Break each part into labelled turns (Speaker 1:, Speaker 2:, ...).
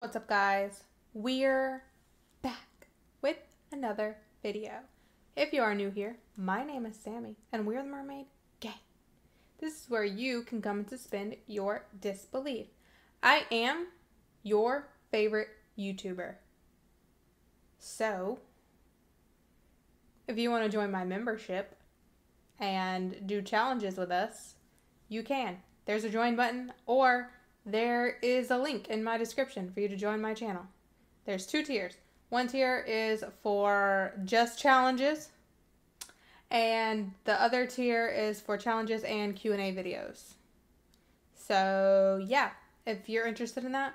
Speaker 1: What's up, guys? We're back with another video. If you are new here, my name is Sammy and we're the Mermaid Gang. This is where you can come and suspend your disbelief. I am your favorite YouTuber. So, if you want to join my membership and do challenges with us, you can. There's a join button, or there is a link in my description for you to join my channel. There's two tiers. One tier is for just challenges, and the other tier is for challenges and Q&A videos. So yeah, if you're interested in that,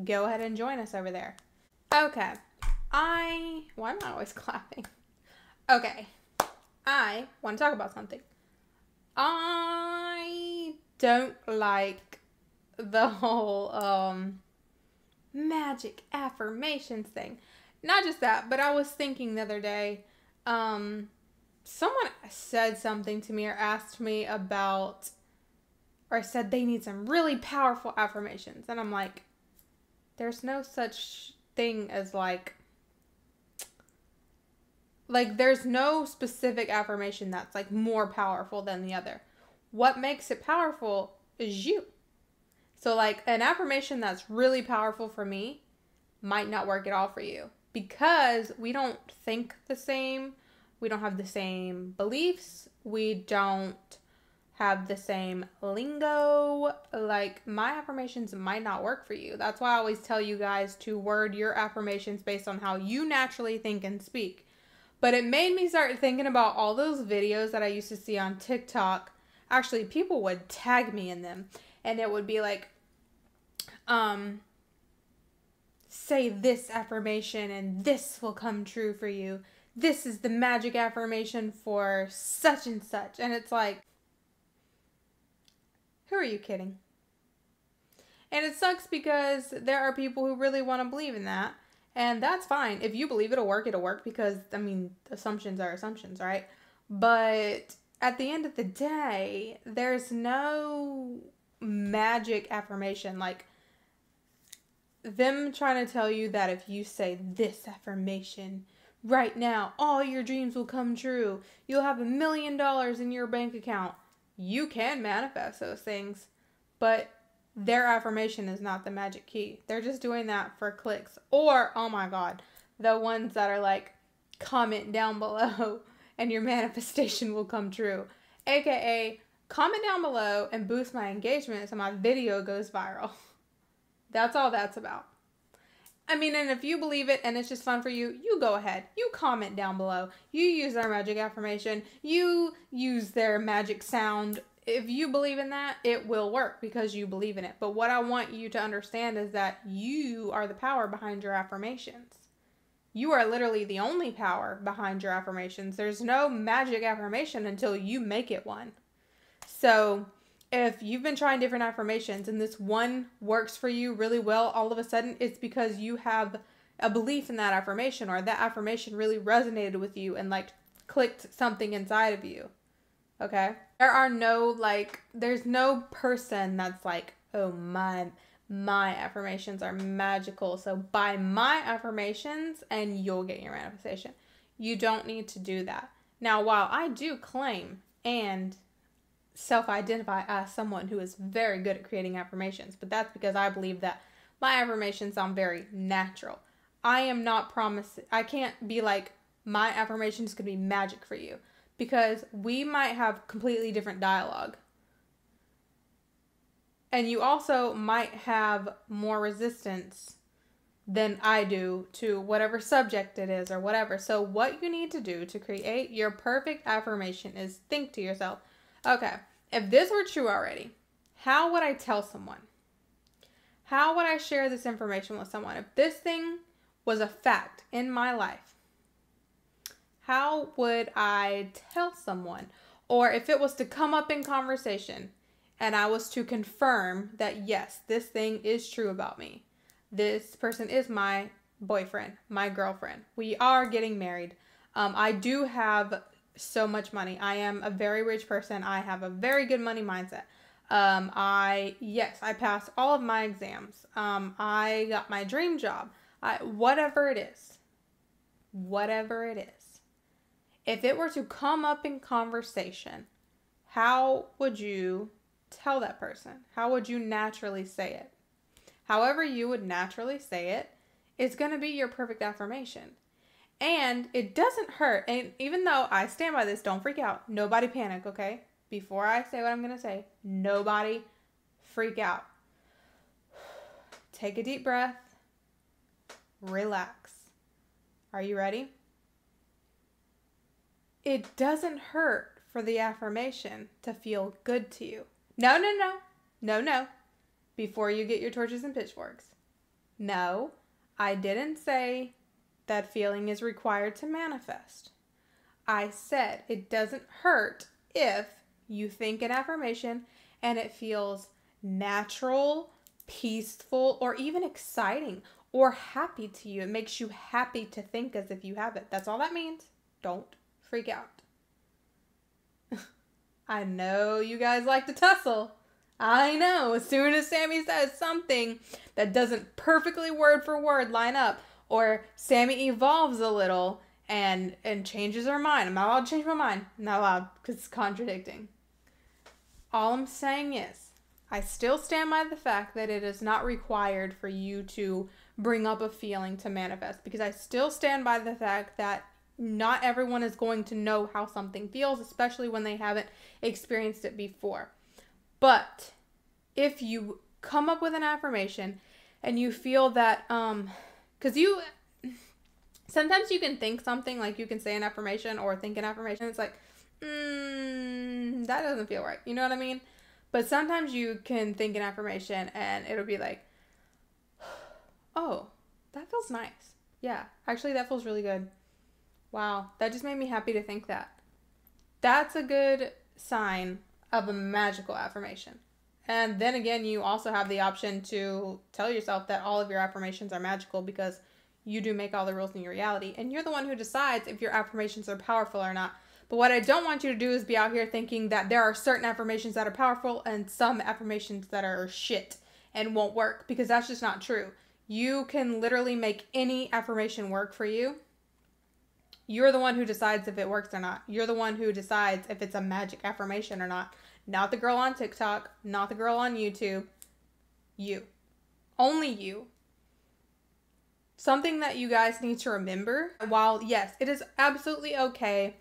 Speaker 1: go ahead and join us over there. Okay, why am I always clapping? Okay, I want to talk about something. I don't like the whole magic affirmations thing. Not just that, but I was thinking the other day, someone said something to me or asked me about, or said they need some really powerful affirmations, and I'm like, there's no such thing as like there's no specific affirmation that's like more powerful than the other. What makes it powerful is you. So like an affirmation that's really powerful for me might not work at all for you because we don't think the same. We don't have the same beliefs. We don't have the same lingo. Like, my affirmations might not work for you. That's why I always tell you guys to word your affirmations based on how you naturally think and speak. But it made me start thinking about all those videos that I used to see on TikTok. Actually, people would tag me in them, and it would be like, say this affirmation and this will come true for you. This is the magic affirmation for such and such. And it's like, who are you kidding? And it sucks because there are people who really want to believe in that. And that's fine. If you believe it'll work because, I mean, assumptions are assumptions, right? But at the end of the day, there's no magic affirmation. Like, them trying to tell you that if you say this affirmation right now, all your dreams will come true. You'll have $1 million in your bank account. You can manifest those things, but their affirmation is not the magic key. They're just doing that for clicks. Or, oh my God, the ones that are like, comment down below and your manifestation will come true. AKA, comment down below and boost my engagement so my video goes viral. That's all that's about. I mean, and if you believe it and it's just fun for you, you go ahead. You comment down below. You use their magic affirmation. You use their magic sound. If you believe in that, it will work because you believe in it. But what I want you to understand is that you are the power behind your affirmations. You are literally the only power behind your affirmations. There's no magic affirmation until you make it one. So if you've been trying different affirmations and this one works for you really well, all of a sudden it's because you have a belief in that affirmation, or that affirmation really resonated with you and like clicked something inside of you. Okay? There are no there's no person that's like, oh, my affirmations are magical, so buy my affirmations and you'll get your manifestation. You don't need to do that. Now, while I do claim and self-identify as someone who is very good at creating affirmations, but that's because I believe that my affirmations sound very natural. I am not promising, I can't be like, my affirmations could be magic for you, because we might have completely different dialogue. And you also might have more resistance than I do to whatever subject it is or whatever. So what you need to do to create your perfect affirmation is think to yourself, okay, if this were true already, how would I tell someone? How would I share this information with someone? If this thing was a fact in my life, how would I tell someone? Or if it was to come up in conversation and I was to confirm that, yes, this thing is true about me. This person is my boyfriend, my girlfriend. We are getting married. I do have so much money. I am a very rich person. I have a very good money mindset. I passed all of my exams. I got my dream job. Whatever it is. Whatever it is. If it were to come up in conversation, how would you tell that person? How would you naturally say it? However you would naturally say it is going to be your perfect affirmation. And it doesn't hurt. And even though I stand by this, don't freak out. Nobody panic, okay? Before I say what I'm going to say, nobody freak out. Take a deep breath. Relax. Are you ready? It doesn't hurt for the affirmation to feel good to you. No. Before you get your torches and pitchforks. No, I didn't say that feeling is required to manifest. I said it doesn't hurt if you think an affirmation and it feels natural, peaceful, or even exciting or happy to you. It makes you happy to think as if you have it. That's all that means. Don't freak out. I know you guys like to tussle. I know. As soon as Sammy says something that doesn't perfectly word for word line up, or Sammy evolves a little and changes her mind. I'm not allowed to change my mind. I'm not allowed because it's contradicting. All I'm saying is, I still stand by the fact that it is not required for you to bring up a feeling to manifest, because I still stand by the fact that not everyone is going to know how something feels, especially when they haven't experienced it before. But if you come up with an affirmation and you feel that, because sometimes you can think something, like you can say an affirmation or think an affirmation, it's like, that doesn't feel right. You know what I mean? But sometimes you can think an affirmation and it'll be like, oh, that feels nice. Yeah, actually that feels really good. Wow, that just made me happy to think that. That's a good sign of a magical affirmation. And then again, you also have the option to tell yourself that all of your affirmations are magical, because you do make all the rules in your reality. And you're the one who decides if your affirmations are powerful or not. But what I don't want you to do is be out here thinking that there are certain affirmations that are powerful and some affirmations that are shit and won't work, because that's just not true. You can literally make any affirmation work for you. You're the one who decides if it works or not. You're the one who decides if it's a magic affirmation or not. Not the girl on TikTok, not the girl on YouTube. You. Only you. Something that you guys need to remember, while yes, it is absolutely okay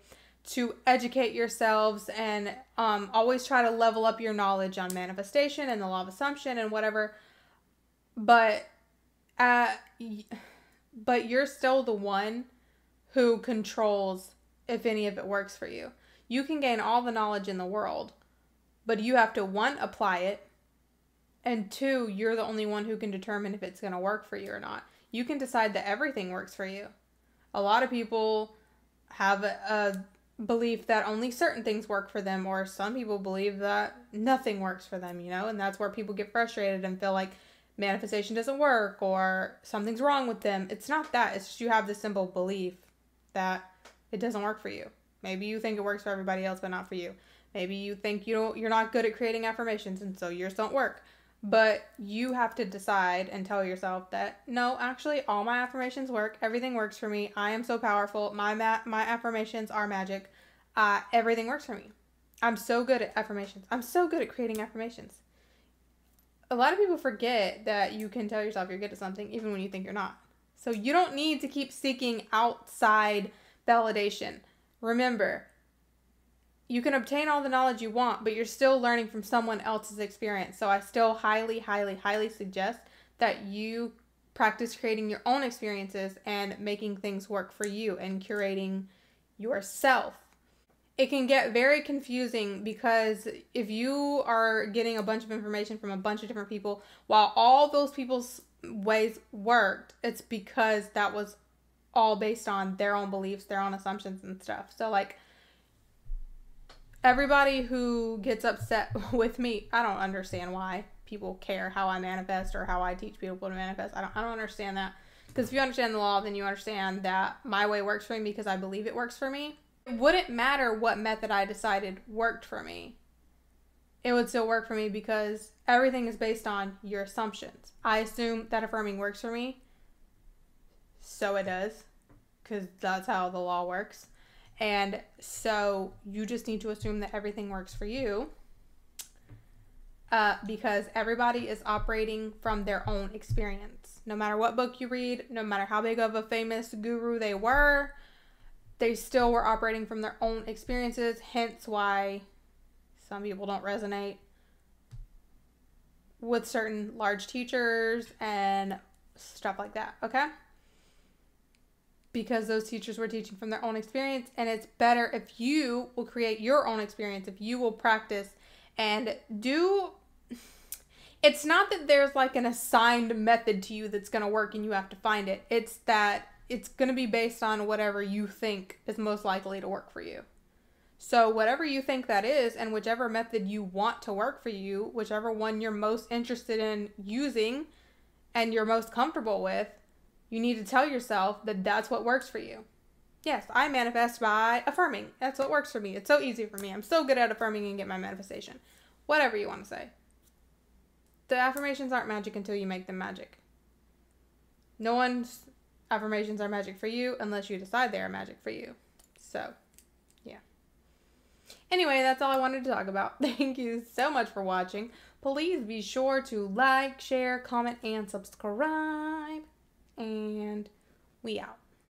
Speaker 1: to educate yourselves and always try to level up your knowledge on manifestation and the law of assumption and whatever, but you're still the one who controls if any of it works for you. You can gain all the knowledge in the world, but you have to, 1, apply it, and 2, you're the only one who can determine if it's going to work for you or not. You can decide that everything works for you. A lot of people have a belief that only certain things work for them, or some people believe that nothing works for them, you know, and that's where people get frustrated and feel like manifestation doesn't work or something's wrong with them. It's not that. It's just you have this simple belief that it doesn't work for you. Maybe you think it works for everybody else, but not for you. Maybe you think you're not good at creating affirmations, and so yours don't work. But you have to decide and tell yourself that, no, actually, all my affirmations work. Everything works for me. I am so powerful. My affirmations are magic. Everything works for me. I'm so good at affirmations. I'm so good at creating affirmations. A lot of people forget that you can tell yourself you're good at something even when you think you're not. So you don't need to keep seeking outside validation. Remember, you can obtain all the knowledge you want, but you're still learning from someone else's experience. So I still highly, highly, highly suggest that you practice creating your own experiences and making things work for you and curating yourself. It can get very confusing, because if you are getting a bunch of information from a bunch of different people, while all those people's ways worked, it's because that was all based on their own beliefs, their own assumptions and stuff. So like, everybody who gets upset with me, I don't understand why people care how I manifest or how I teach people to manifest. I don't understand that. Because if you understand the law, then you understand that my way works for me because I believe it works for me. It wouldn't matter what method I decided worked for me. it would still work for me because everything is based on your assumptions. I assume that affirming works for me, so it does, because that's how the law works. And so you just need to assume that everything works for you, because everybody is operating from their own experience. No matter what book you read, no matter how big of a famous guru they still were operating from their own experiences, hence why some people don't resonate with certain large teachers and stuff like that, okay? Because those teachers were teaching from their own experience, and it's better if you will create your own experience, if you will practice and do... It's not that there's like an assigned method to you that's going to work and you have to find it. It's that it's going to be based on whatever you think is most likely to work for you. So whatever you think that is, and whichever method you want to work for you, whichever one you're most interested in using and you're most comfortable with, you need to tell yourself that that's what works for you. Yes, I manifest by affirming. That's what works for me. It's so easy for me. I'm so good at affirming and get my manifestation. Whatever you want to say. The affirmations aren't magic until you make them magic. No one's affirmations are magic for you unless you decide they are magic for you. So, yeah. Anyway, that's all I wanted to talk about. Thank you so much for watching. Please be sure to like, share, comment, and subscribe. And we out.